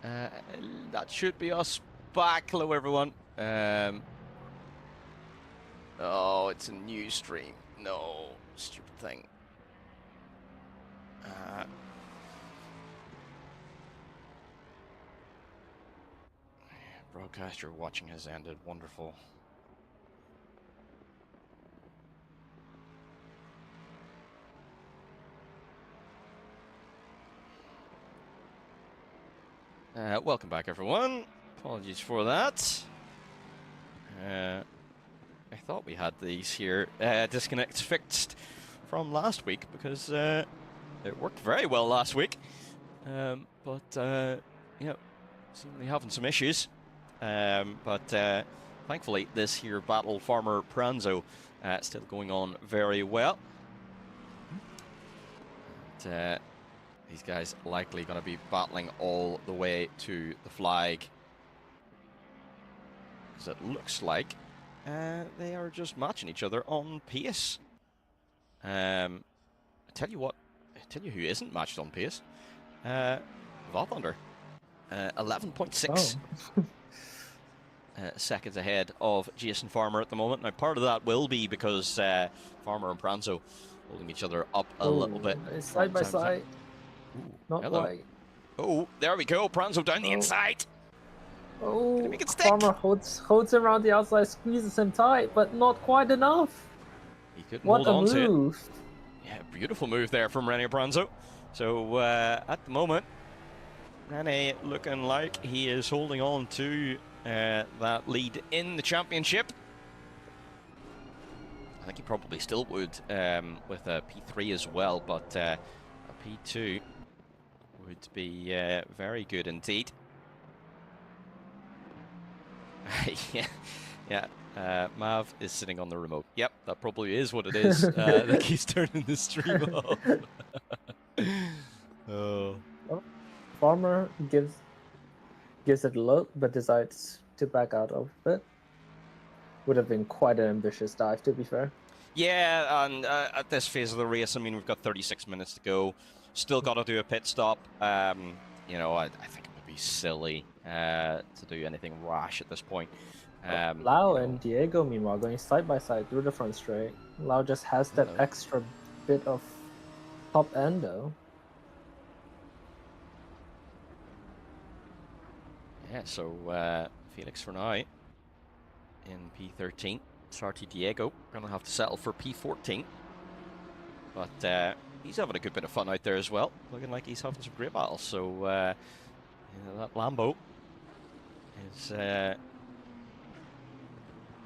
That should be us back. Hello, everyone. Oh, it's a new stream. No, stupid thing. Broadcaster watching has ended. Wonderful. Welcome back, everyone. Apologies for that. I thought we had these here disconnects fixed from last week because it worked very well last week. But yeah, seemingly having some issues. But thankfully, this here battle Farmer Pranzo still going on very well. And, these guys likely going to be battling all the way to the flag. Because it looks like they are just matching each other on pace. I tell you who isn't matched on pace. Vathander. 11.6 seconds ahead of Jason Farmer at the moment. Now, part of that will be because Farmer and Pranzo holding each other up a little bit. Side by side. Not quite. Oh, there we go. Pranzo down the inside. Oh, Can he make it stick? Farmer holds him around the outside, squeezes him tight, but not quite enough. He couldn't hold on to move. it. Yeah, beautiful move there from Rene Pranzo. So at the moment, Rene looking like he is holding on to that lead in the championship. I think he probably still would with a P3 as well, but a P2 would be very good indeed. yeah. Mav is sitting on the remote. Yep, that probably is what it is. That keeps turning the stream off. Oh. Farmer gives it a look, but decides to back out of it. Would have been quite an ambitious dive, to be fair. Yeah, and at this phase of the race, I mean, we've got 36 minutes to go. Still got to do a pit stop. You know, I think it would be silly to do anything rash at this point. Lau and Diego, meanwhile, going side by side through the front straight. Lau just has that extra bit of top end, though. Yeah, so Felix for now in P13. Sarti Diego going to have to settle for P14. But he's having a good bit of fun out there as well. Looking like he's having some great battles. So you know, that Lambo is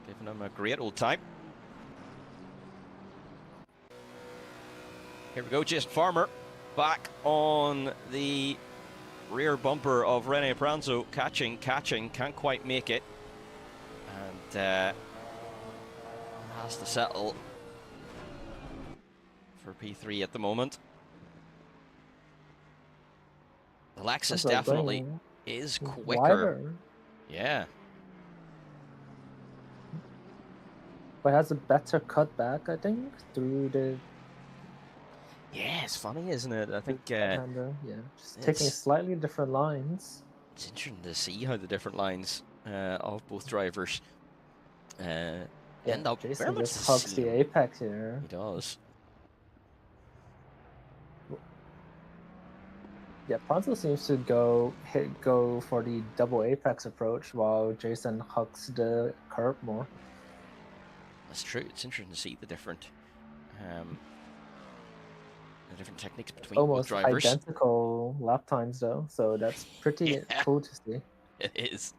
giving him a great old time. Here we go, Jason Farmer back on the rear bumper of Rene Pranzo. Catching, can't quite make it. And has to settle for P3 at the moment. The Lexus definitely is quicker. Wider. Yeah. But has a better cutback, I think, through the... Yeah, it's funny, isn't it? I think... yeah, just taking slightly different lines. It's interesting to see how the different lines of both drivers end up Jason very much just hugs the apex here. He does. Yeah, Pranzo seems to go for the double apex approach while Jason hugs the curb more. That's true. It's interesting to see the different techniques between both drivers. Almost identical lap times though, so that's pretty cool to see. It is.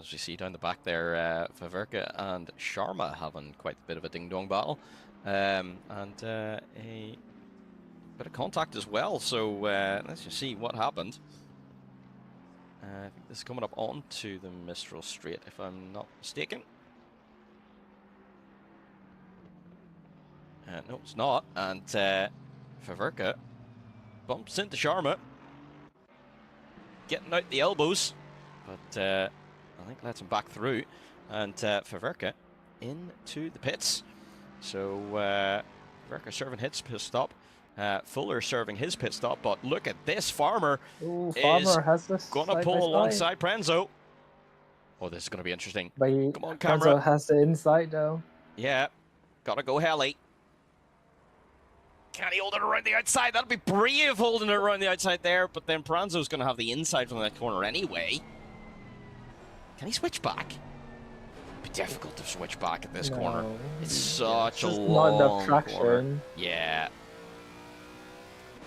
As we see down the back there, Faverka and Sharma having quite a bit of a ding-dong battle. And a bit of contact as well, so let's just see what happened. I think this is coming up onto the Mistral Straight, if I'm not mistaken. No, it's not, and Faverka bumps into Sharma, getting out the elbows, but I think lets him back through, and Faverka into the pits. So Ricard serving his pit stop. Fuller serving his pit stop, but look at this. Farmer Ooh, is Farmer has this going to side by pull side. alongside Pranzo. Oh, this is going to be interesting. But Come on, camera. Pranzo has the inside though. Yeah, gotta go heli. Can he hold it around the outside? That'll be brave holding it around the outside there, but then Pranzo's going to have the inside from that corner anyway. Can he switch back? It'd be difficult to switch back at this corner. It's such a long not enough traction. corner. Yeah.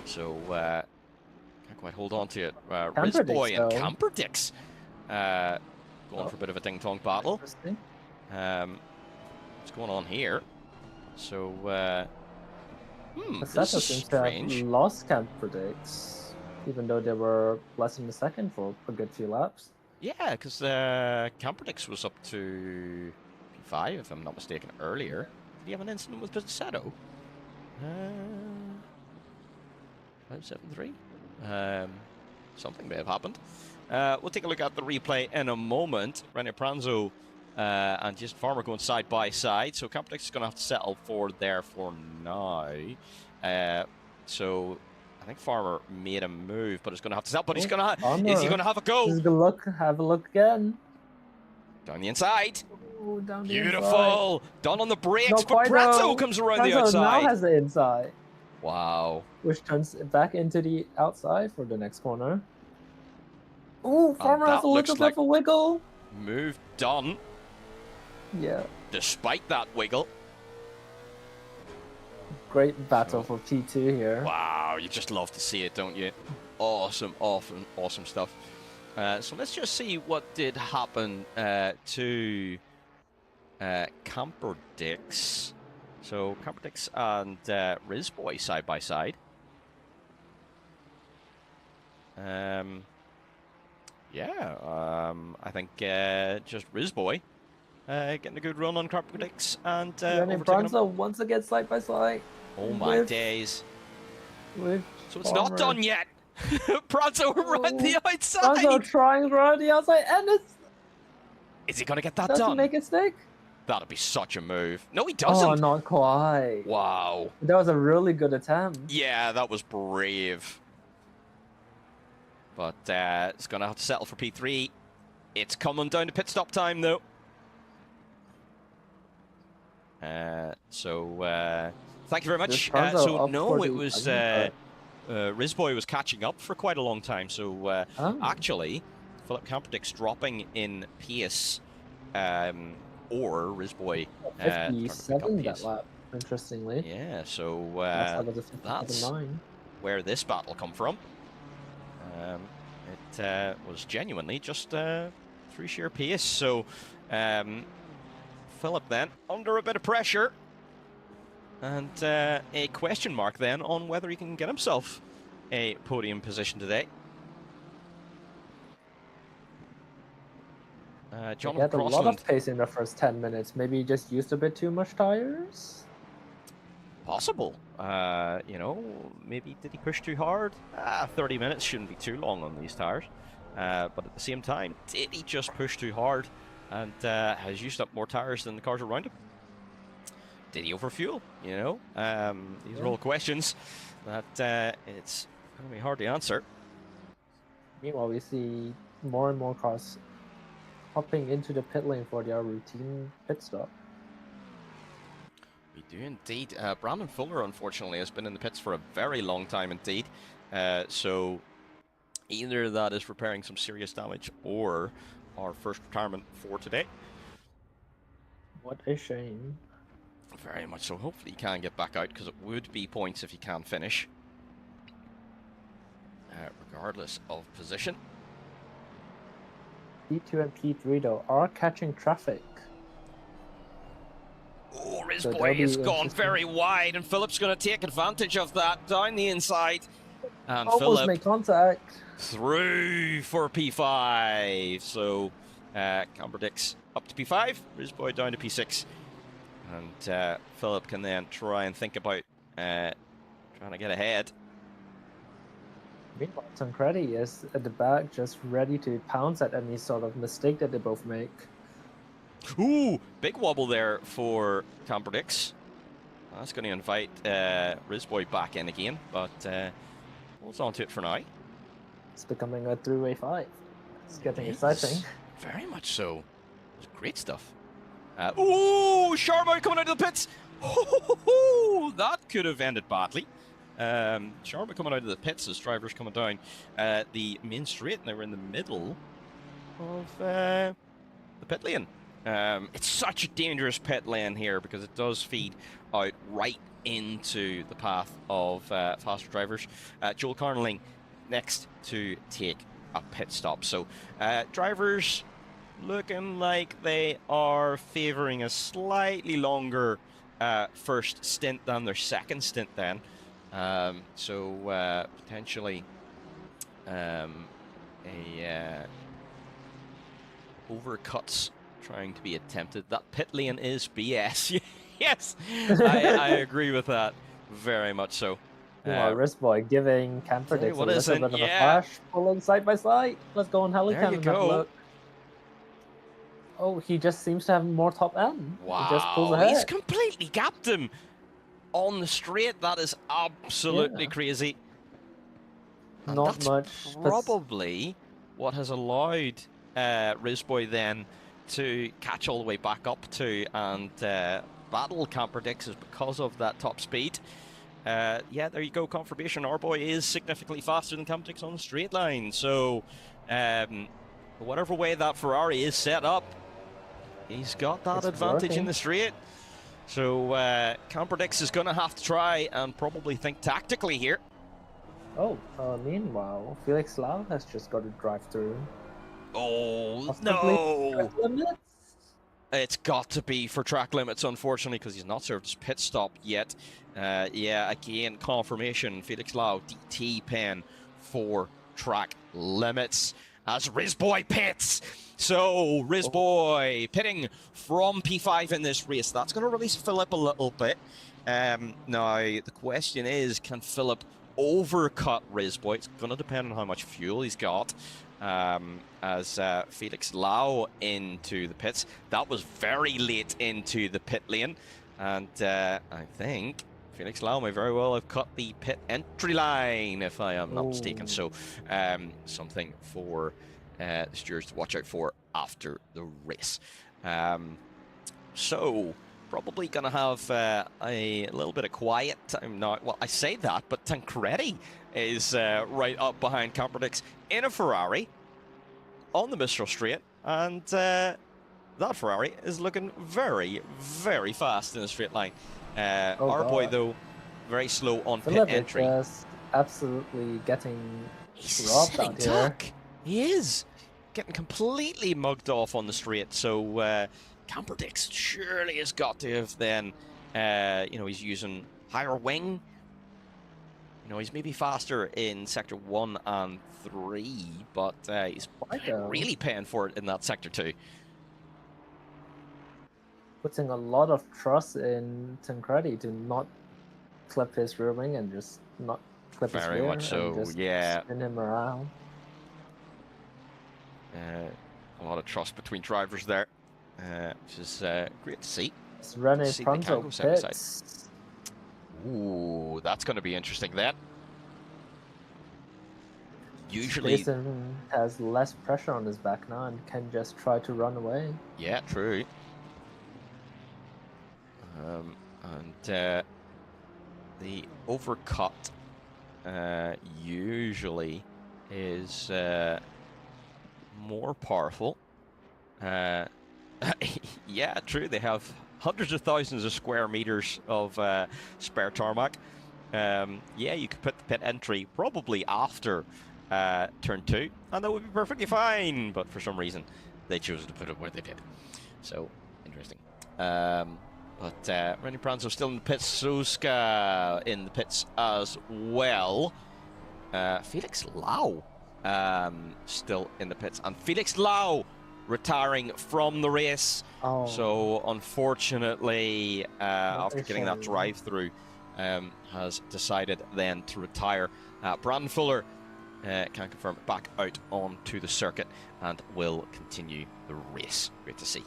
So, can't quite hold on to it. Rizboy and Camperdix going for a bit of a ding-dong battle. What's going on here? So, this is strange. Have lost Camperdix, even though they were less than a second for a good few laps. Yeah, because Camperdix was up to P5, if I'm not mistaken, earlier. Did he have an incident with Pizzetto? 573? Something may have happened. We'll take a look at the replay in a moment. René Pranzo and just Farmer going side by side. So Camperdix is going to have to settle for there for now. So I think Farmer made a move, but it's going to have to settle. But he's going to is he going to have a go? He's going to have a look again. Down the inside. Ooh, down the Beautiful. inside. Done on the brakes, Not but Pranzo comes around the outside. Now has the inside. Wow. Which turns it back into the outside for the next corner. Ooh, Farmer has a little bit of a wiggle. Move done. Yeah. Despite that wiggle. Great battle for P2 here. Wow, you just love to see it, don't you? Awesome, awesome stuff. So let's just see what did happen to Camperdix. So Camperdix and Rizboy side by side. I think just Rizboy getting a good run on Camperdix and Pranzo once again side by side. Oh my days! So it's not done yet. Pranzo around the outside. Pranzo trying around the outside, and is he gonna get that doesn't done? Make it stick. That'd be such a move. No, he doesn't. Oh, not quite. Wow. That was a really good attempt. Yeah, that was brave. But it's going to have to settle for P3. It's coming down to pit stop time, though. Thank you very much. No, it was Rizboy was catching up for quite a long time. So actually, Philip Camperdix dropping in pace, or Rizboy 57 that lap, interestingly. Yeah, so that's where this battle come from. It was genuinely just through sheer pace. So Philip then under a bit of pressure, and a question mark then on whether he can get himself a podium position today. He had a lot of pace in the first 10 minutes. Maybe he just used a bit too much tires? Possible. You know, maybe did he push too hard? 30 minutes shouldn't be too long on these tires. But at the same time, did he just push too hard and has used up more tires than the cars around him? Did he overfuel? You know, these are all questions that it's going to be hard to answer. Meanwhile, we see more and more cars hopping into the pit lane for their routine pit stop. We do indeed. Brandon Fuller, unfortunately, has been in the pits for a very long time indeed. So either that is repairing some serious damage or our first retirement for today. What a shame. Very much so. Hopefully he can get back out, because it would be points if he can finish. Regardless of position. P2 and P3 though are catching traffic. Oh, Rizboy has gone very wide, and Philip's going to take advantage of that down the inside. And almost Philip make contact. Through for P5. So Camperdix up to P5, Rizboy down to P6. And Philip can then try and think about trying to get ahead. Meanwhile, Tancredi is at the back, just ready to pounce at any sort of mistake that they both make. Ooh, big wobble there for Camperdix. That's going to invite Rizboy back in again, but holds on to it for now. It's becoming a three-way fight. It's getting It exciting. is. Very much so. It's great stuff. Oh, Sharma coming out of the pits. That could have ended badly. Sharma coming out of the pits as drivers coming down the main straight, and they were in the middle of the pit lane. It's such a dangerous pit lane here because it does feed out right into the path of faster drivers. Joel Carnelling next to take a pit stop. So drivers looking like they are favouring a slightly longer first stint than their second stint then. So potentially overcuts trying to be attempted. That pit lane is BS. Yes, I agree with that very much so. Rizboy giving Camperdick a little bit of a flash, pulling side by side. Let's go on helicam. There you go. Oh, he just seems to have more top end. Wow, he just pulls ahead. He's completely gapped him on the straight. That is absolutely crazy. And not that's much. Probably what has allowed Rizboy then to catch all the way back up to and battle Camperdix is because of that top speed. Yeah, there you go, confirmation. Our boy is significantly faster than Camperdix on the straight line. So whatever way that Ferrari is set up, he's got that advantage in the straight. So Camperdix is going to have to try and probably think tactically here. Oh, meanwhile, Felix Lau has just got to drive through. Oh, no! It's got to be for track limits, unfortunately, because he's not served his pit stop yet. Yeah, again, confirmation. Felix Lau, DT pen for track limits as Rizboy pits. So, Rizboy pitting from P5 in this race. That's going to release Philip a little bit. Now, the question is, can Philip overcut Rizboy? It's going to depend on how much fuel he's got. As Felix Lau into the pits. That was very late into the pit lane, and I think Felix Lau may very well have cut the pit entry line, if I am not mistaken. So something for the stewards to watch out for after the race. So probably going to have a little bit of quiet time now. Well, I say that, but Tancredi is right up behind Camperdix in a Ferrari on the Mistral Straight, and that Ferrari is looking very, very fast in the straight line. Our boy, though, very slow on Philip pit entry. Just absolutely getting robbed out here. He is getting completely mugged off on the straight. So Camperdix surely has got to have then, he's using higher wing. He's maybe faster in Sector 1 and 3, but he's really paying for it in that Sector 2. Putting a lot of trust in Tancredi to not clip his rear wing and just not clip his rear. Very much so, and just yeah. spin him around. A lot of trust between drivers there, which is great to see. It's Rene Pronto pits. Ooh, that's going to be interesting then. Usually Jason has less pressure on his back now and can just try to run away. Yeah, true. And the overcut usually is more powerful. Yeah, true. They have hundreds of thousands of square meters of spare tarmac. Yeah, you could put the pit entry probably after turn 2, and that would be perfectly fine. But for some reason, they chose to put it where they did. So interesting. But Renny Pranzo still in the pits. Suska in the pits as well. Felix Lau still in the pits, and Felix Lau retiring from the race. So unfortunately, after getting that drive through, has decided then to retire. Brandon Fuller can confirm back out onto the circuit and will continue the race. Great to see.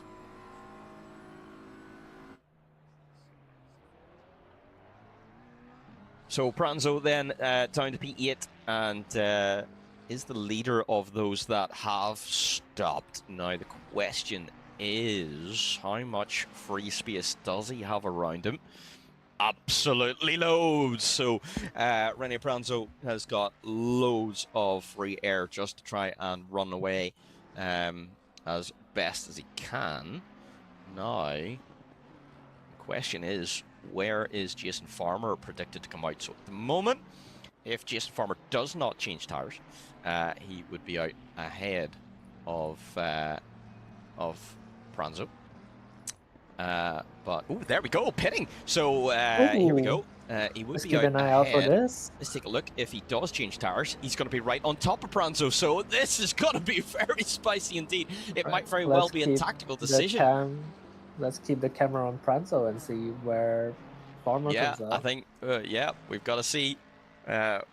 So Pranzo then down to P8 and is the leader of those that have stopped. Now the question is, how much free space does he have around him? Absolutely loads. So Rene Pranzo has got loads of free air just to try and run away as best as he can. Now, the question is, where is Jason Farmer predicted to come out? So at the moment, if Jason Farmer does not change tires, he would be out ahead of Pranzo. But oh, there we go, pitting. So here we go. He would be out keep an eye out for ahead. this. Let's take a look. If he does change tires, he's going to be right on top of Pranzo. So this is going to be very spicy indeed. It might very well be a tactical decision. Let's keep the camera on Pranzo and see where Farmer comes out. I think we've got to see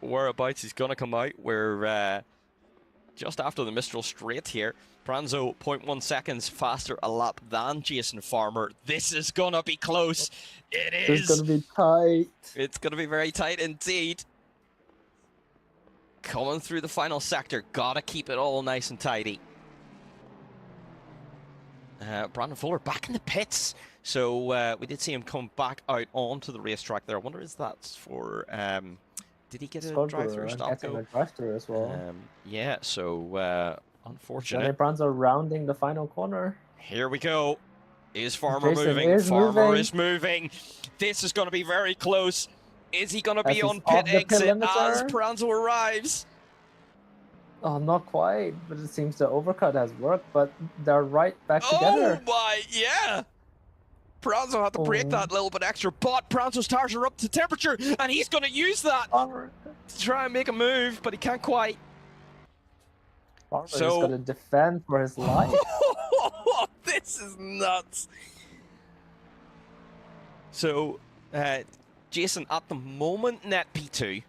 whereabouts he's going to come out. We're just after the Mistral straight here. Pranzo 0.1 seconds faster a lap than Jason Farmer. This is going to be close. It is. It's going to be tight. It's going to be very tight indeed. Coming through the final sector. Got to keep it all nice and tidy. Brandon Fuller back in the pits. So we did see him come back out onto the racetrack there. I wonder if that's for... did he get a drive-through stop go? A drive-through as well. Yeah, so unfortunate. Rene Pranzo rounding the final corner. Here we go. Is Farmer Jason moving? is Farmer moving. is moving. This is going to be very close. Is he going to be As on he's pit off the pit exit limiter. as Pranzo arrives? Oh, not quite, but it seems the overcut has worked, but they're right back together. Oh my, yeah. Pranzo had to brake that little bit extra, but Pranzo's tires are up to temperature, and he's going to use that to try and make a move, but he can't quite. Farmer is going to defend for his life. This is nuts. So, Jason, at the moment, net P2.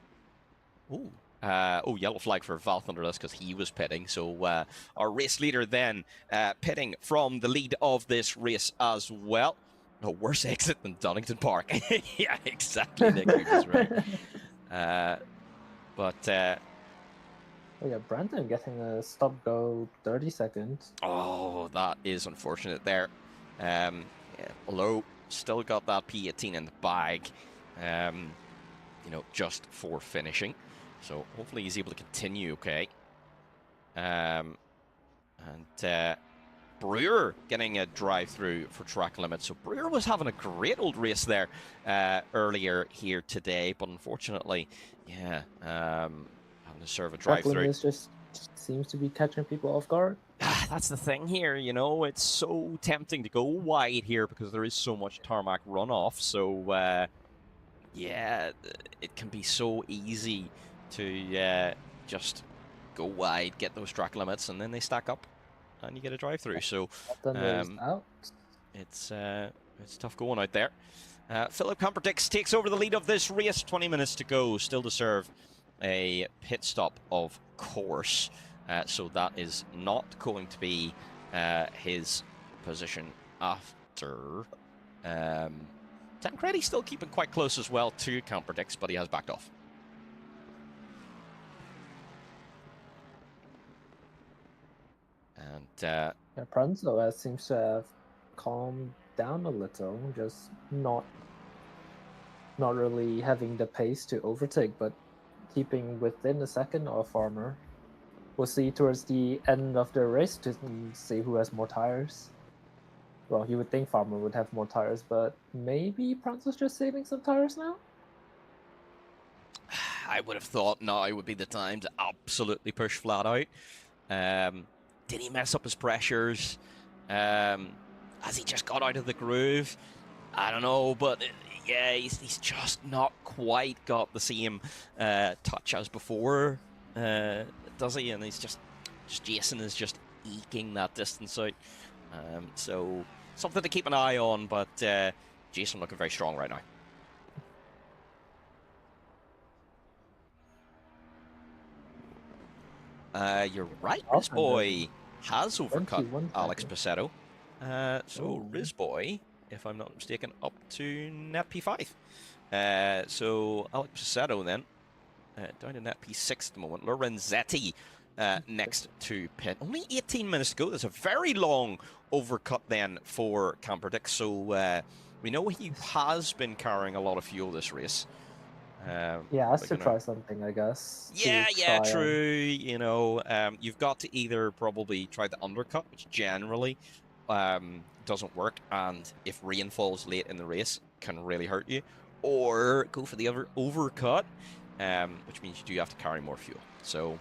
Ooh. Yellow flag for Val Thunderless because he was pitting. So our race leader then pitting from the lead of this race as well. No worse exit than Donington Park. Yeah, exactly. Nick was right. Oh yeah, Brandon getting a stop-go 30 seconds. Oh, that is unfortunate there. Yeah, although still got that P18 in the bag, just for finishing. So hopefully he's able to continue okay. Brewer getting a drive-through for track limits. So Brewer was having a great old race there earlier here today, but unfortunately, yeah, having to serve a drive-through. Just seems to be catching people off guard. That's the thing here, it's so tempting to go wide here because there is so much tarmac runoff. So, yeah, it can be so easy to just go wide, get those track limits, and then they stack up, and you get a drive-through. So it's tough going out there. Philip Camperdix takes over the lead of this race. 20 minutes to go, still to serve a pit stop, of course. So that is not going to be his position after. Tancredi still keeping quite close as well to Camperdix, but he has backed off. And Pranzo seems to have calmed down a little, just not really having the pace to overtake, but keeping within a second of Farmer. We'll see towards the end of the race to see who has more tires. Well, you would think Farmer would have more tires, but maybe Pranzo's just saving some tires now? I would have thought now would be the time to absolutely push flat out. Did he mess up his pressures? Has he just got out of the groove? I don't know, but yeah, he's just not quite got the same touch as before, does he? And he's just Jason is just eking that distance out. So something to keep an eye on, but Jason looking very strong right now. You're right, Rizboy has overcut Alex Pacetto. So Rizboy, if I'm not mistaken, up to net P5. So Alex Passetto then, down in that P6 at the moment. Lorenzetti next to pit. Only 18 minutes to go. There's a very long overcut then for Camperdick. So we know he has been carrying a lot of fuel this race. Yeah, has to try something, I guess. Yeah, true. You know, you've got to either probably try the undercut, which generally doesn't work, and if rain falls late in the race, can really hurt you, or go for the other overcut, which means you do have to carry more fuel. So,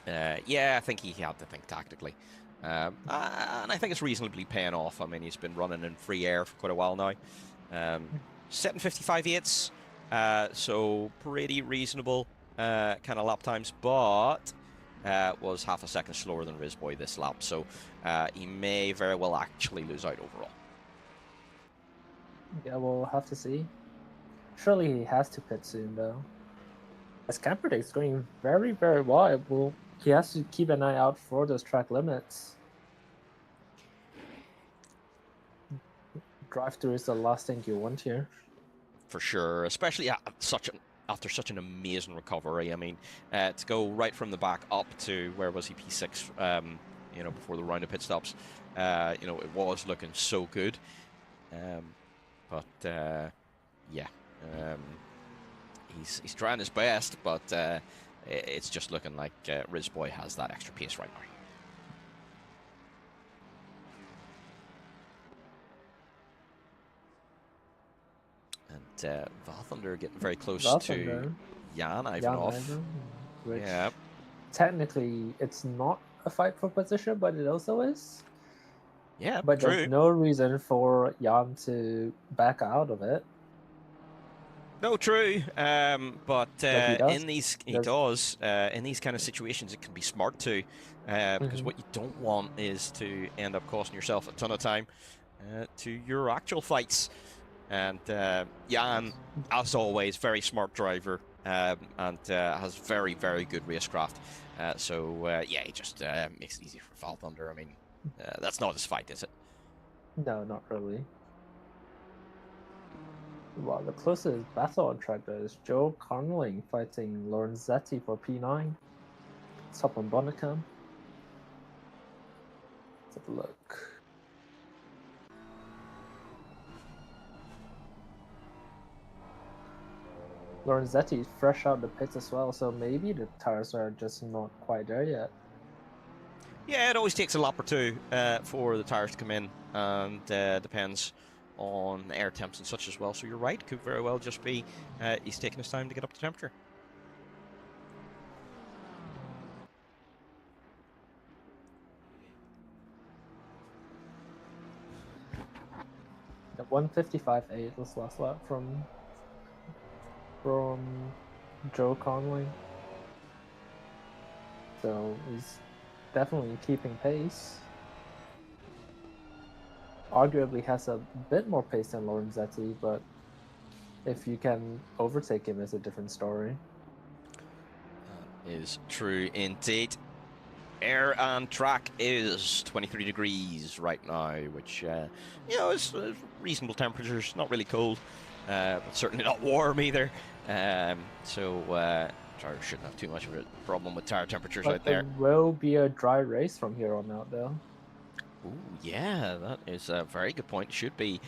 yeah, I think he had to think tactically. And I think it's reasonably paying off. I mean, he's been running in free air for quite a while now. Setting 55.8s. So pretty reasonable kind of lap times, but was half a second slower than Rizboy this lap, so he may very well actually lose out overall. Yeah, we'll have to see. Surely he has to pit soon, though. As Camperdick's going very, very wide, well, he has to keep an eye out for those track limits. Drive-through is the last thing you want here. For sure, especially after such an amazing recovery. I mean, to go right from the back up to, where was he, P6, you know, before the round of pit stops, you know, it was looking so good. But yeah, he's trying his best, but it's just looking like Rizboy has that extra pace right now. And Vathander getting very close to Jan Ivanov. Which yeah. Technically, it's not a fight for position, but it also is. Yeah, but true. There's no reason for Jan to back out of it. No, true. But in these, in these kind of situations, it can be smart too, because what you don't want is to end up costing yourself a ton of time to your actual fights. And Jan, as always, very smart driver, and has very, very good racecraft. So yeah, he just makes it easy for Vathander. I mean, that's not his fight, is it? No, not really. Well, the closest battle on track there is Joe Conling fighting Lorenzetti for P9. It's up on Bonnicam. Let's have a look. Lorenzetti is fresh out the pits as well, so maybe the tires are just not quite there yet. Yeah, it always takes a lap or two for the tires to come in, and depends on air temps and such as well. So you're right, could very well just be he's taking his time to get up to temperature. The 155.8 was last lap from Joe Conley. So he's definitely keeping pace. Arguably has a bit more pace than Lorenzetti, but if you can overtake him, it's a different story. That is true indeed. Air and track is 23 degrees right now, which you know, is reasonable temperatures. Not really cold, but certainly not warm either. So drivers shouldn't have too much of a problem with tire temperatures out there. It will be a dry race from here on out, though. Ooh, yeah, that is a very good point. Should be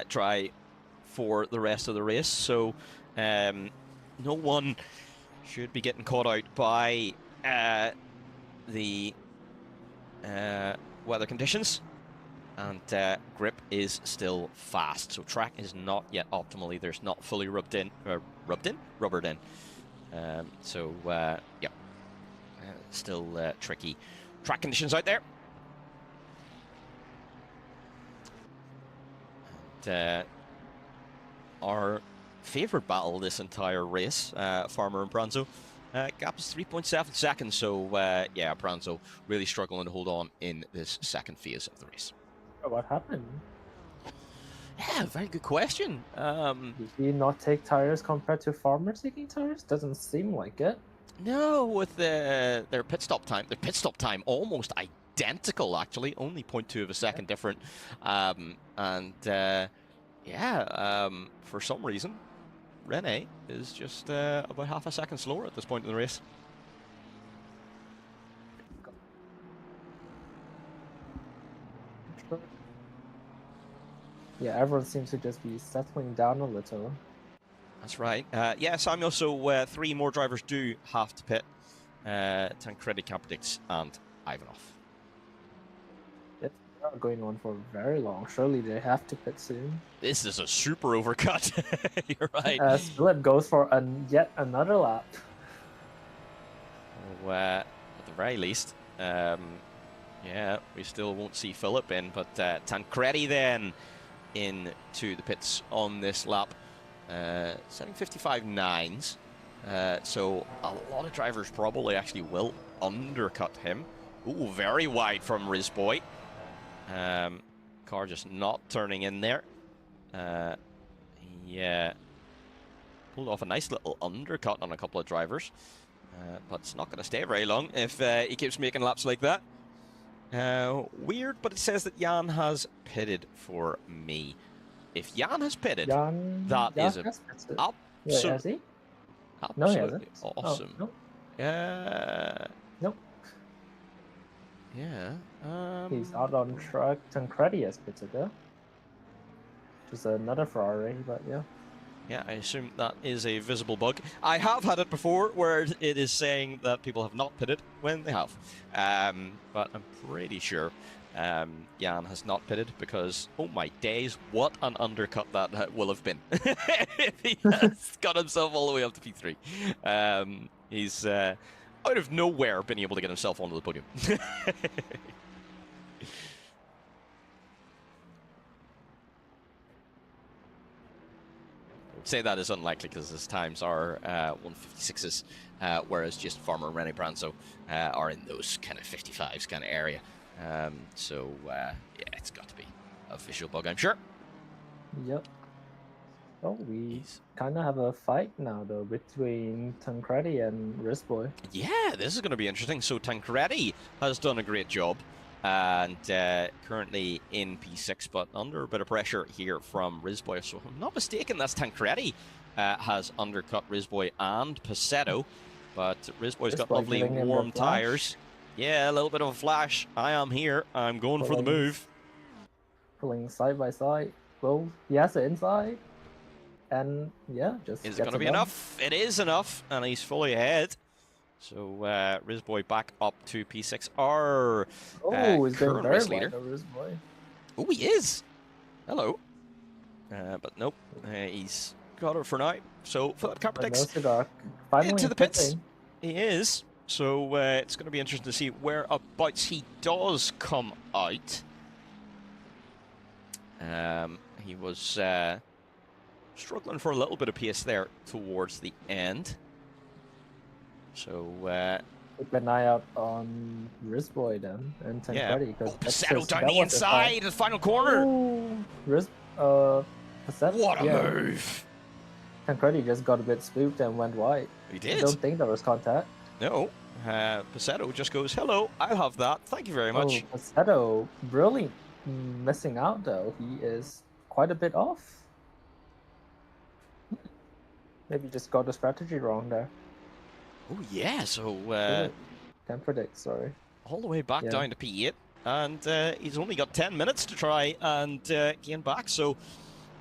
dry for the rest of the race, so no one should be getting caught out by the weather conditions, and grip is still fast, so track is not yet optimal either. It's not fully rubbered in. So yeah, still tricky track conditions out there. And our favorite battle this entire race, Farmer and Pranzo. Gap is 3.7 seconds, so yeah, Pranzo really struggling to hold on in this second phase of the race. What happened? Yeah, very good question. Did he not take tires compared to Farmer taking tires? Doesn't seem like it. No, with their pit stop time. Their pit stop time almost identical, actually. Only 0.2 of a second different. And yeah, for some reason, Rene is just about half a second slower at this point in the race. Yeah, everyone seems to just be settling down a little. That's right. Yeah, Samuel, so 3 more drivers do have to pit. Tancredi, Capdix, and Ivanov. It's not going on for very long. Surely they have to pit soon. This is a super overcut. You're right. As Philip goes for yet another lap. So, at the very least, yeah, we still won't see Philip in, but Tancredi then into the pits on this lap. Setting 55.9s, so a lot of drivers probably actually will undercut him. Ooh, very wide from Rizboy. Car just not turning in there. Yeah, pulled off a nice little undercut on a couple of drivers, but it's not going to stay very long if he keeps making laps like that. Weird, but it says that Jan has pitted for me. If Jan has pitted, that is an absolutely awesome. Oh, no. Nope. Yeah. Yeah. He's out on track. Tancredi has pitted there. Just another Ferrari, but yeah. Yeah, I assume that is a visible bug. I have had it before where it is saying that people have not pitted when they have. But I'm pretty sure Jan has not pitted because, oh my days, what an undercut that will have been. If he has got himself all the way up to P3. He's out of nowhere been able to get himself onto the podium. Say that is unlikely because his times are 156s, whereas just Farmer and Rene Branzo are in those kind of 55s kind of area. So yeah, it's got to be a visual bug, I'm sure. Yep. Oh, we kind of have a fight now, though, between Tancredi and Rizboy. Yeah, this is going to be interesting. So Tancredi has done a great job and currently in P6, but under a bit of pressure here from Rizboy. So if I'm not mistaken, that's Tancredi has undercut Rizboy and Paceto, but Rizboy's got lovely warm tires. Yeah, a little bit of a flash. I am here. I'm going for the move. Pulling side by side. Well, he has it inside. And yeah, just is it going to be enough? It is enough, and he's fully ahead. So Rizboy back up to P6R. He's going very leader. Rizboy. Oh, he is. Hello. But nope, he's got it for now. So Philip Capdix into the pits. He is. So it's going to be interesting to see whereabouts he does come out. He was struggling for a little bit of pace there towards the end. So keep an eye out on Rizboy then and Tancredi. Yeah. Paceto down the inside, the final corner. Paceto. What a move! Tancredi just got a bit spooked and went wide. He did. I don't think there was contact. No. Paceto just goes, hello, I'll have that. Thank you very much. Paceto really missing out though. He is quite a bit off. Maybe just got the strategy wrong there. Oh yeah, so can't predict, sorry. All the way back down to P8, and he's only got 10 minutes to try and gain back. So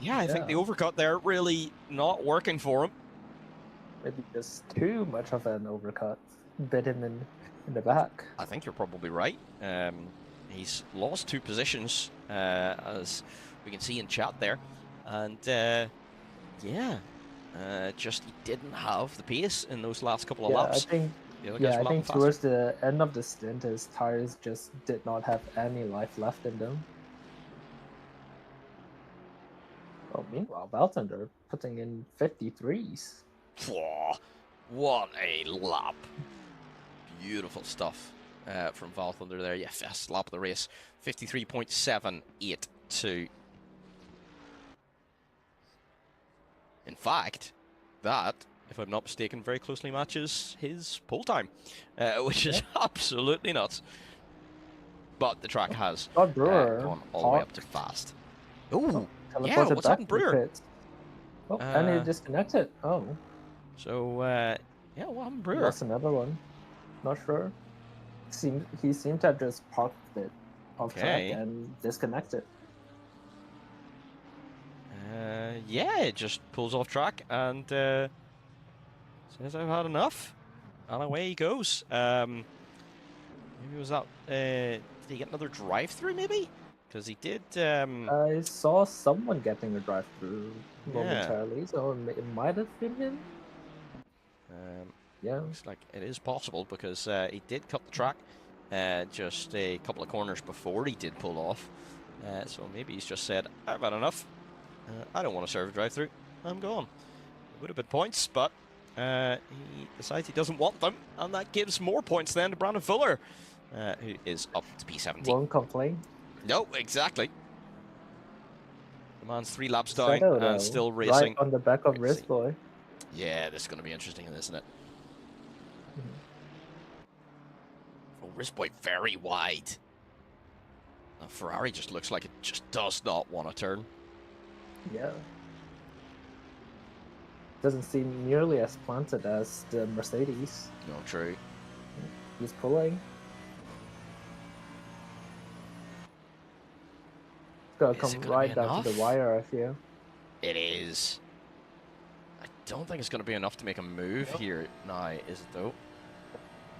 yeah, I think the overcut there really not working for him. Maybe just too much of an overcut. Bit him in the back. I think you're probably right. He's lost 2 positions, as we can see in chat there, and yeah. Just he didn't have the pace in those last couple of laps. I think towards the end of the stint, his tires just did not have any life left in them. Oh, meanwhile, Valtender putting in 53s. Whoa, what a lap. Beautiful stuff from Valtender there. Yeah, fast lap of the race. 53.782. In fact, that, if I'm not mistaken, very closely matches his pole time, which is absolutely nuts. But the track has gone all the way up to fast. Oh, yeah, what's happened, Brewer? Oh, and he disconnected. Oh. So, yeah, what happened, Brewer? That's another one. Not sure. He seemed to have just parked it off track and disconnected. Yeah, it just pulls off track and says I've had enough. And away he goes. Maybe was that... did he get another drive-through, maybe? Because he did... I saw someone getting a drive-through momentarily, so it might have been him. Yeah. Looks like it is possible because he did cut the track just a couple of corners before he did pull off. So maybe he's just said, I've had enough. I don't want to serve a drive-through. I'm gone. It would have been points, but he decides he doesn't want them, and that gives more points then to Brandon Fuller, who is up to P17. Won't complain. No, exactly. The man's 3 laps down and still racing. Right on the back of Rizboy. Yeah, this is going to be interesting, isn't it? Oh, Rizboy very wide. Ferrari just looks like it just does not want to turn. Yeah. Doesn't seem nearly as planted as the Mercedes. No, true. He's pulling. It's gonna come right down to the wire, I feel. It is. I don't think it's going to be enough to make a move here now, is it though?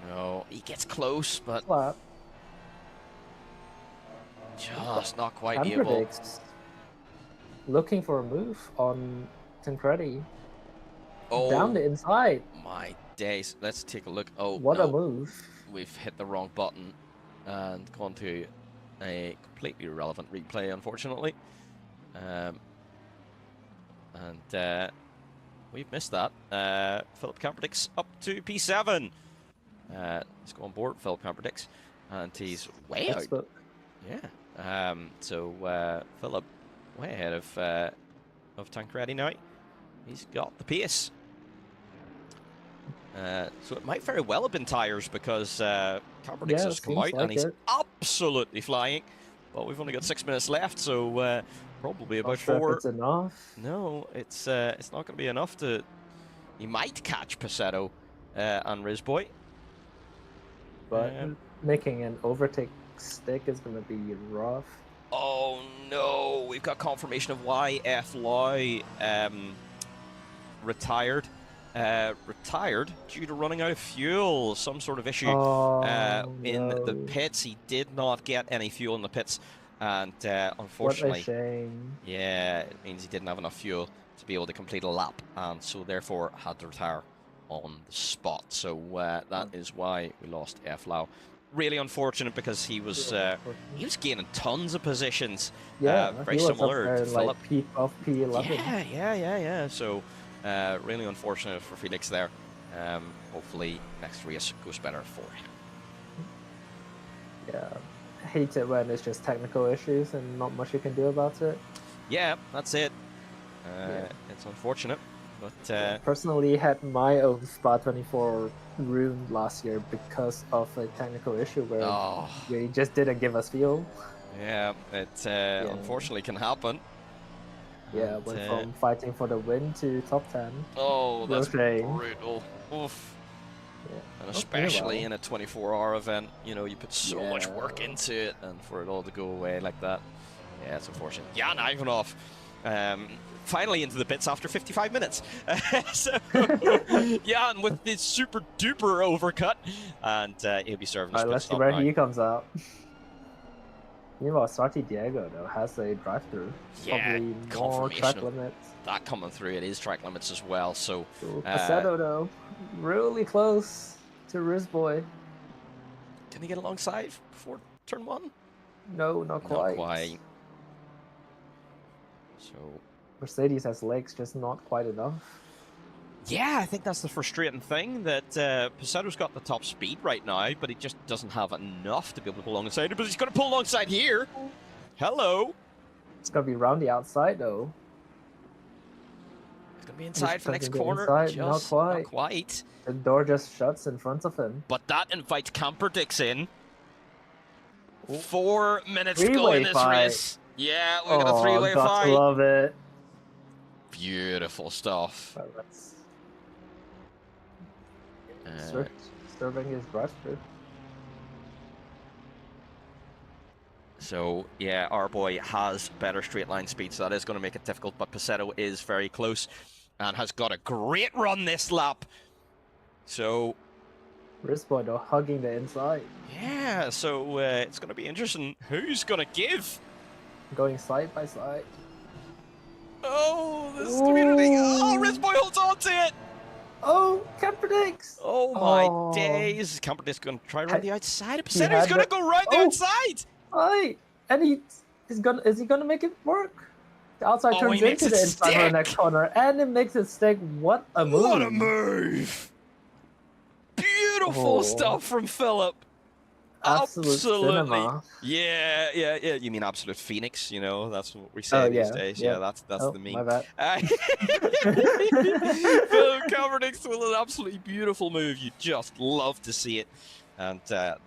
No, he gets close, but just not quite able. Looking for a move on Tancredi. Oh, down the inside. My days. Let's take a look. Oh, what a move. We've hit the wrong button and gone to a completely irrelevant replay, unfortunately. We've missed that. Philip Camperdix up to P7. Let's go on board, Philip Camperdix. And he's way out. Yeah. So Philip way ahead of Tancredi now. He's got the pace. So it might very well have been tyres because Camperdix has come out and he's absolutely flying. But we've only got 6 minutes left, so probably about 4. It's enough. No, it's not going to be enough to. He might catch Paceto and Rizboy. But making an overtake stick is going to be rough. Oh no, we've got confirmation of why F. Lau retired. Retired due to running out of fuel. Some sort of issue in the pits. He did not get any fuel in the pits. And unfortunately, what a shame. Yeah, it means he didn't have enough fuel to be able to complete a lap. And so therefore had to retire on the spot. So that is why we lost F. Lau. Really unfortunate because he was gaining tons of positions. Yeah, very similar to Philip. Like P11. Yeah. So really unfortunate for Felix there. Hopefully next race goes better for him. Yeah, I hate it when it's just technical issues and not much you can do about it. Yeah, that's it. It's unfortunate. But personally had my own Spa 24 ruined last year because of a technical issue where they just didn't give us fuel. Yeah, it unfortunately can happen. Yeah, went from fighting for the win to top 10. Oh, that's brutal. Oof. Yeah. And especially in a 24-hour event, you know, you put so much work into it, and for it all to go away like that, yeah, it's unfortunate. Jan Ivanov, finally into the pits after 55 minutes. So, Jan with this super duper overcut, and he'll be serving his let's see where he comes out. Meanwhile, Sarti Diego though has a drive-through. Yeah, probably more track limits. That coming through, it is track limits as well. So Paceto though, really close to Rizboy. Didn't he get alongside before turn 1? No, not quite. Not quite. So Mercedes has legs, just not quite enough. Yeah, I think that's the frustrating thing, that Paceto's got the top speed right now, but he just doesn't have enough to be able to pull alongside it, but he's going to pull alongside here. Hello. It's going to be round the outside, though. It's going to be inside for next corner. Just not quite. The door just shuts in front of him. But that invites Camperdix in. 4 minutes to go in this race. Yeah, we're going to three-way fight. Love it. beautiful stuff. Well, that's Uh, serving his roster. So, yeah, our boy has better straight line speed, so that is going to make it difficult, but Paceto is very close and has got a great run this lap. So, Risboy though hugging the inside, yeah, so it's going to be interesting. Who's going to give? going side by side. Oh, this is going to be ridiculous. Oh, Rizboy holds on to it. Oh, Camperdix! Oh, my days. Camperdix going to try around the outside of Paceto. He's going to go round the outside. Right, and is he gonna make it work? The outside turns he makes into it the inside for the next corner, and it makes it stick. What a move! What a move! Beautiful stuff from Philip. Absolute cinema. Yeah. You mean absolute Phoenix? You know, that's what we say these days. Yeah, that's the meme. My bad. Philip Camperdix with an absolutely beautiful move. You just love to see it, and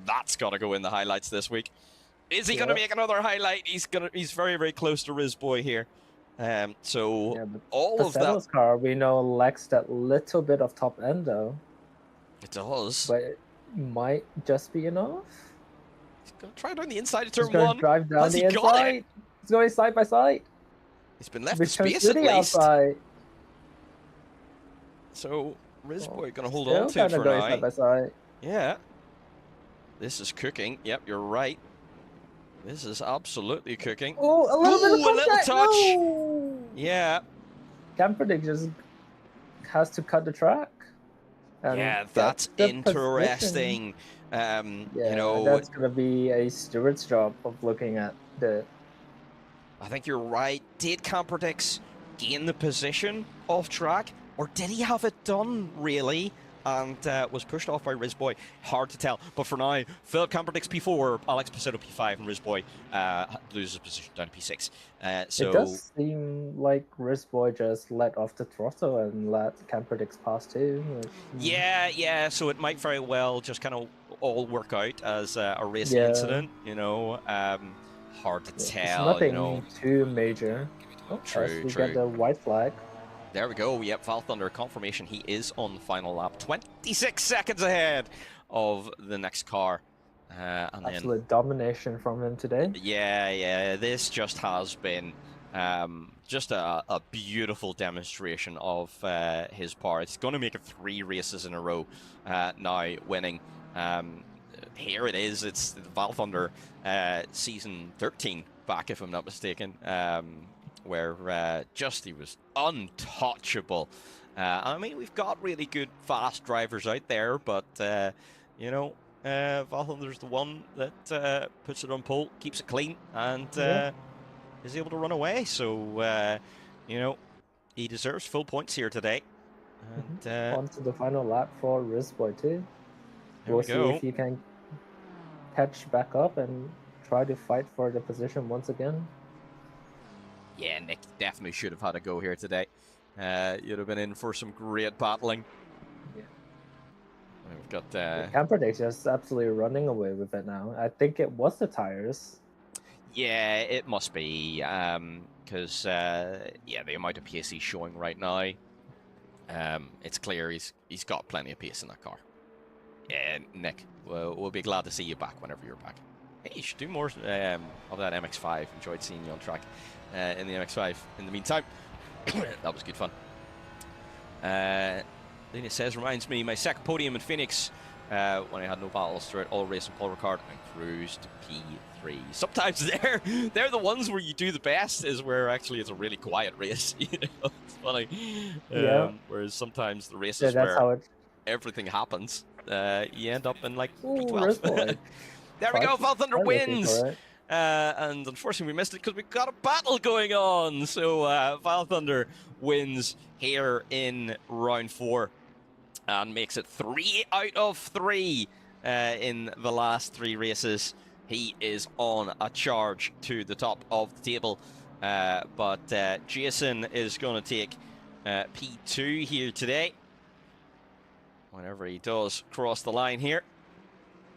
that's got to go in the highlights this week. Is he going to make another highlight? He's very, very close to Rizboy here. So all of that. Car we know lacks that little bit of top end though. It does. But it might just be enough. He's going to try down the inside of turn one. One. Drive down the inside. He's going side by side. He's been left in space at least. Outside. So Rizboy going to hold on to it for now. Side by side. Yeah. This is cooking. Yep, you're right. This is absolutely cooking. Oh, a little touch. No! Yeah. Camperdix just has to cut the track. Yeah, that's interesting. You know, that's gonna be a steward's job of looking at the. I think you're right. Did Camperdix gain the position off track, or did he have it done really? And was pushed off by Rizboy. Hard to tell. But for now, Philip Camperdix P4, Alex Paceto P5, and Rizboy loses position down to P6. So it does seem like Rizboy just let off the throttle and let Camperdix pass too. Yeah. So it might very well just kind of all work out as a racing incident. You know, hard to tell. It's nothing you know. too major. True. We got the white flag. There we go. Yep, Val Thunder confirmation. He is on the final lap. 26 seconds ahead of the next car. And absolute domination from him today. Yeah. This just has been just a beautiful demonstration of his power. It's going to make it 3 races in a row now, winning. Here it is. It's Val Thunder season 13 back, if I'm not mistaken. Where just he was untouchable. I mean, we've got really good fast drivers out there, but you know, Val Thunder's the one that puts it on pole, keeps it clean, and is able to run away. So you know, he deserves full points here today. And on to the final lap for Rizboy too. We'll see if he can catch back up and try to fight for the position once again. Yeah, Nick definitely should have had a go here today. You'd have been in for some great battling. Yeah. We've got Camperdix just absolutely running away with it now. I think it was the tires. Yeah, it must be. Because the amount of pace he's showing right now, it's clear he's got plenty of pace in that car. Yeah, Nick, we'll be glad to see you back whenever you're back. Hey, you should do more of that MX-5. Enjoyed seeing you on track in the MX-5. In the meantime, that was good fun. Lena says, reminds me, my second podium in Phoenix when I had no battles throughout all race and Paul Ricard, I cruised to P3. Sometimes they're the ones where you do the best, is where actually it's a really quiet race. You know, it's funny. Whereas sometimes the races where everything happens, you end up in like P12. There we go, Val Thunder wins! And unfortunately we missed it because we've got a battle going on. So Val Thunder wins here in round 4 and makes it 3 out of 3 in the last 3 races. He is on a charge to the top of the table. But Jason is going to take P2 here today, whenever he does cross the line here.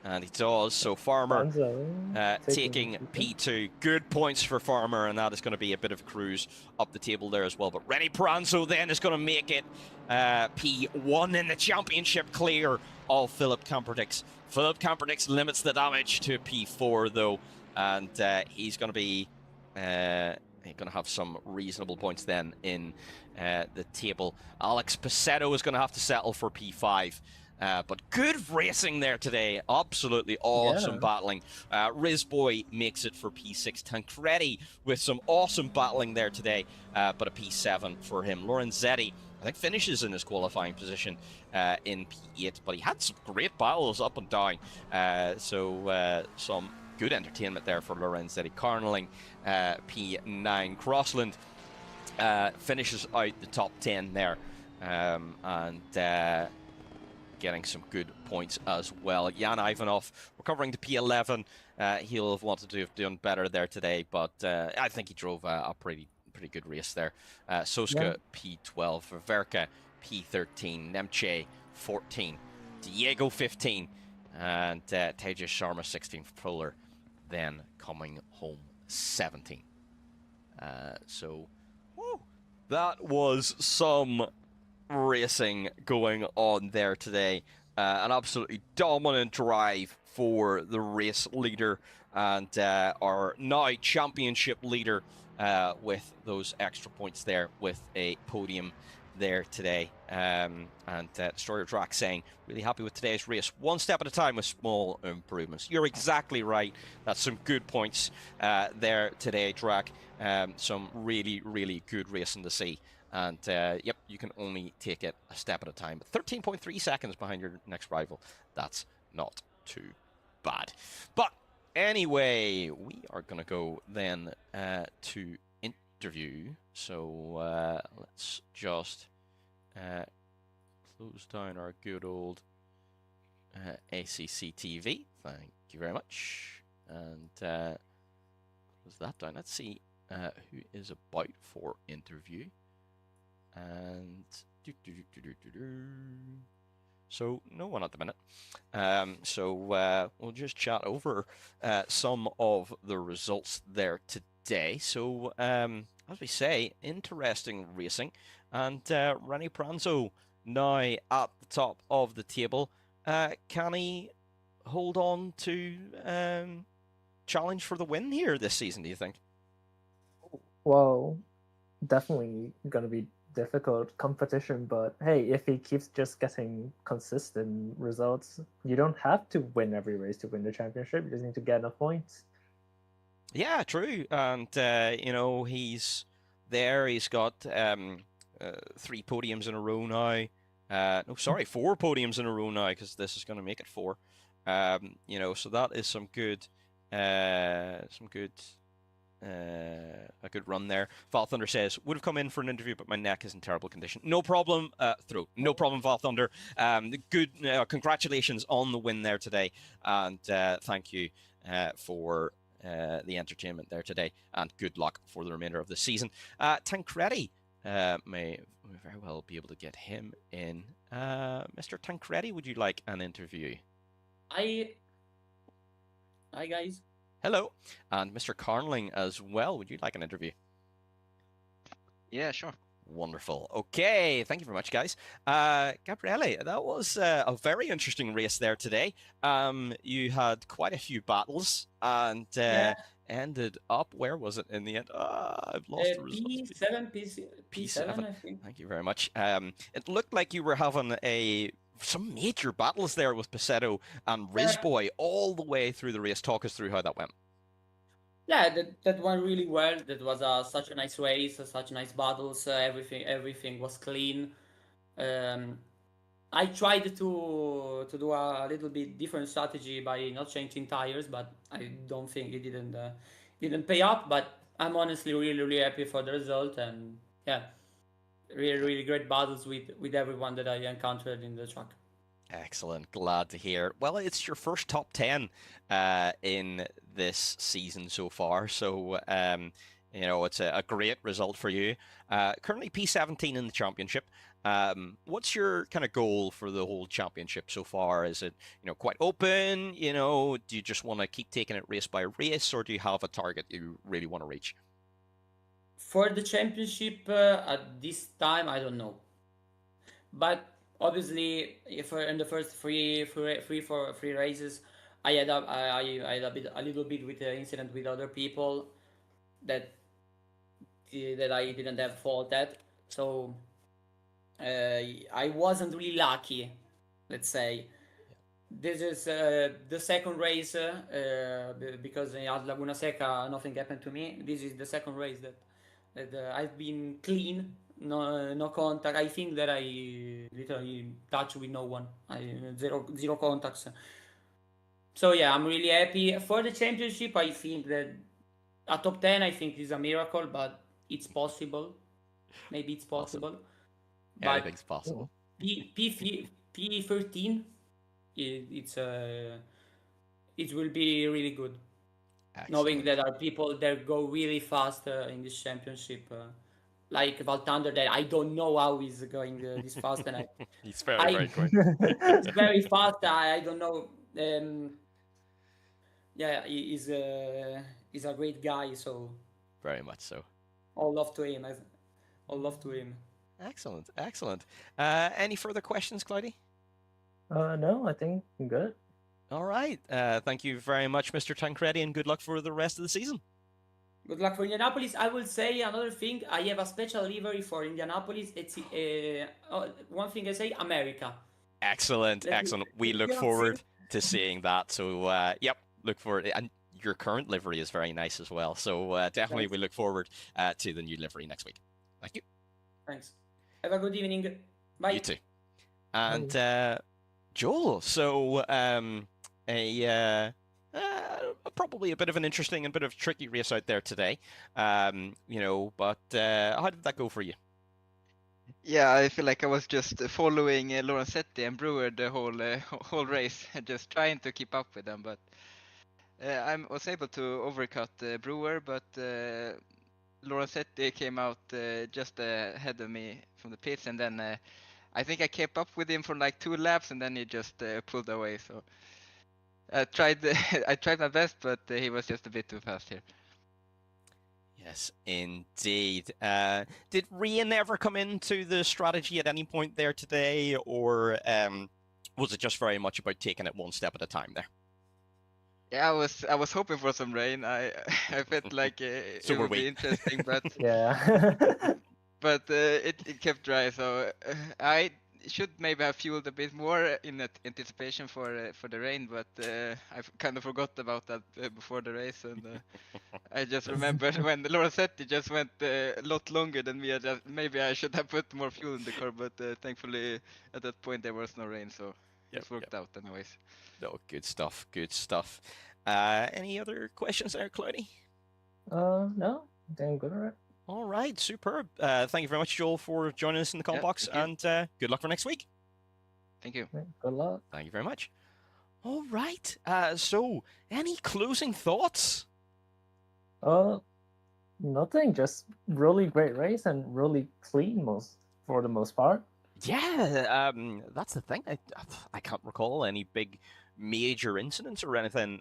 And he does. So Farmer Franzo taking P2. Good points for Farmer, and that is going to be a bit of a cruise up the table there as well. But Rennie Pranzo then is going to make it P1 in the championship, clear of Philip Kamperdix. Philip Kamperdix limits the damage to P4 though, and he's going to be going to have some reasonable points then in the table. Alex Pacetto is going to have to settle for P5. But good racing there today. Absolutely awesome battling. Rizboy makes it for P6. Tancredi with some awesome battling there today, but a P7 for him. Lorenzetti, I think, finishes in his qualifying position in P8, but he had some great battles up and down. So some good entertainment there for Lorenzetti. Carnelling, P9. Crossland finishes out the top 10 there, and getting some good points as well. Jan Ivanov recovering to P11. He'll have wanted to have done better there today, but I think he drove a pretty good race there. Soska P12, Verka P13, Nemche 14, Diego 15, and Tejas Sharma 16 for Proler, then coming home 17. So that was some racing going on there today. An absolutely dominant drive for the race leader and our now championship leader with those extra points there with a podium there today. And Story of Drac saying, really happy with today's race. One step at a time with small improvements. You're exactly right. That's some good points there today, Drac. Some really, really good racing to see. And, yep, you can only take it a step at a time. 13.3 seconds behind your next rival. That's not too bad. But anyway, we are going to go then to interview. So let's just close down our good old ACC TV. Thank you very much. And close that down. Let's see who is about for interview. And so no one at the minute. So we'll just chat over some of the results there today. So as we say, interesting racing, and Rennie Pranzo now at the top of the table. Can he hold on to challenge for the win here this season, do you think? Well, definitely going to be difficult competition, but hey, if he keeps just getting consistent results, you don't have to win every race to win the championship. You just need to get enough points. Yeah, true. And you know, he's there. He's got 3 podiums in a row now. No, sorry, 4 podiums in a row now, because this is going to make it 4. You know, so that is some good a good run there. Val Thunder says, would have come in for an interview, but my neck is in terrible condition. No problem, throat. No problem, Val Thunder. Good, congratulations on the win there today, and thank you for the entertainment there today, and good luck for the remainder of the season. Tancredi may very well be able to get him in. Mr. Tancredi, would you like an interview? Hi guys. Hello. And Mr. Carnling as well. Would you like an interview? Yeah, sure. Wonderful. Okay, thank you very much, guys. Gabriele, that was a very interesting race there today. You had quite a few battles and ended up, where was it in the end? I've lost the results. P7, I think. Thank you very much. It looked like you were having some major battles there with Pacetto and Rizboy all the way through the race. Talk us through how that went. Yeah, that went really well. That was such a nice race, such nice battles. Everything was clean. I tried to do a little bit different strategy by not changing tires, but I don't think it didn't pay up. But I'm honestly really happy for the result, and yeah, really great battles with everyone that I encountered in the track. Excellent, glad to hear. Well, it's your first top 10 in this season so far, so you know, it's a great result for you. Currently P17 in the championship. What's your kind of goal for the whole championship so far? Is it, quite open? Do you just want to keep taking it race by race, or do you have a target you really want to reach? For the championship at this time, I don't know. But obviously, if in the first three races, I had a little bit with the incident with other people that I didn't have fault at. So I wasn't really lucky, let's say. This is the second race because at Laguna Seca nothing happened to me. This is the second race that I've been clean, no contact. I think that I literally touched with no one. Zero contacts. So yeah, I'm really happy for the championship. I think that a top 10 I think is a miracle, but it's possible. Maybe it's possible. But Anything's possible. P13 it will be really good. Excellent. Knowing that are people that go really fast in this championship, like Valtander, that I don't know how he's going this fast, and he's very quick. He's very fast. I don't know. Yeah, he's a great guy. So very much so. All love to him. All love to him. Excellent. Any further questions, Cloudy? No, I think I'm good. All right. Thank you very much, Mr. Tancredi, and good luck for the rest of the season. Good luck for Indianapolis. I will say another thing. I have a special livery for Indianapolis. It's one thing I say, America. Excellent. We look forward to seeing that. So, yep, look forward. And your current livery is very nice as well. So definitely Thanks. We look forward to the new livery next week. Thank you. Thanks. Have a good evening. Bye. You too. And Joel, so probably a bit of an interesting and bit of a tricky race out there today, but how did that go for you? Yeah, I feel like I was just following Lorenzetti and Brewer the whole race, just trying to keep up with them. But I was able to overcut Brewer, but Lorenzetti came out just ahead of me from the pits, and then I think I kept up with him for like 2 laps, and then he just pulled away. So I tried my best, but he was just a bit too fast here. Yes, indeed. Did Rian ever come into the strategy at any point there today, or was it just very much about taking it one step at a time there? Yeah, I was hoping for some rain. I felt like So it would be interesting, but Yeah. but it kept dry. So I should maybe have fueled a bit more in anticipation for the rain, but I kind of forgot about that before the race, and I just remembered when Lorenzetti just went a lot longer than me. Maybe I should have put more fuel in the car, but thankfully at that point there was no rain, so it worked out anyways. No, good stuff. Any other questions there, Cloudy? No, I think I'm good at it. All right, superb. Thank you very much, Joel, for joining us in the call box, and good luck for next week. Thank you. Good luck. Thank you very much. All right. So, any closing thoughts? Nothing. Just really great race and really clean for the most part. Yeah, that's the thing. I can't recall any big major incidents or anything.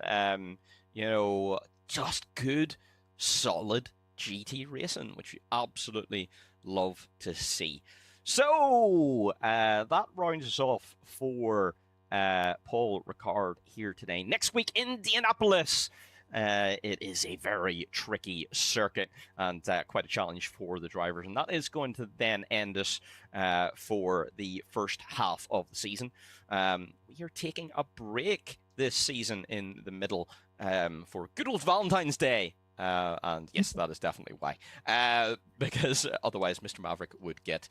Just good, solid GT racing, which we absolutely love to see. So that rounds us off for Paul Ricard here today. Next week, Indianapolis. It is a very tricky circuit and quite a challenge for the drivers, and that is going to then end us for the first half of the season. We are taking a break this season in the middle for good old Valentine's Day. And yes, that is definitely why. Because otherwise Mr. Maverick would get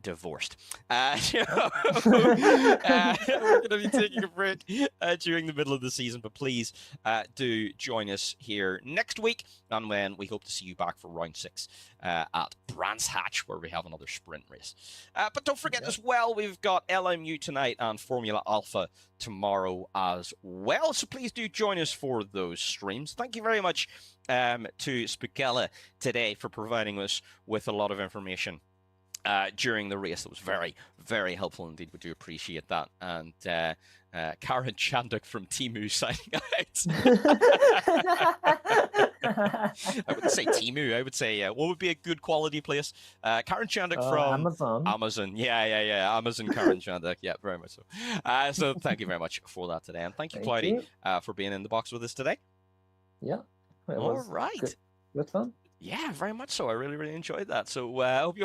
divorced. We're going to be taking a break during the middle of the season, but please do join us here next week, and when we hope to see you back for round 6 at Brands Hatch, where we have another sprint race. But don't forget as well, we've got LMU tonight and Formula Alpha tomorrow as well. So please do join us for those streams. Thank you very much to Spukella today for providing us with a lot of information during the race. That was very, very helpful indeed. We do appreciate that. And Karen Chanduk from Timu signing out. I wouldn't say Timu. I would say what would be a good quality place? Karen Chanduk from Amazon. Amazon. Yeah. Amazon Karen Chanduk. Yeah, very much so. So thank you very much for that today. And thank you, Cloudy, for being in the box with us today. Yeah. It All was right. good fun. Yeah, very much so. I really, really enjoyed that. So I hope you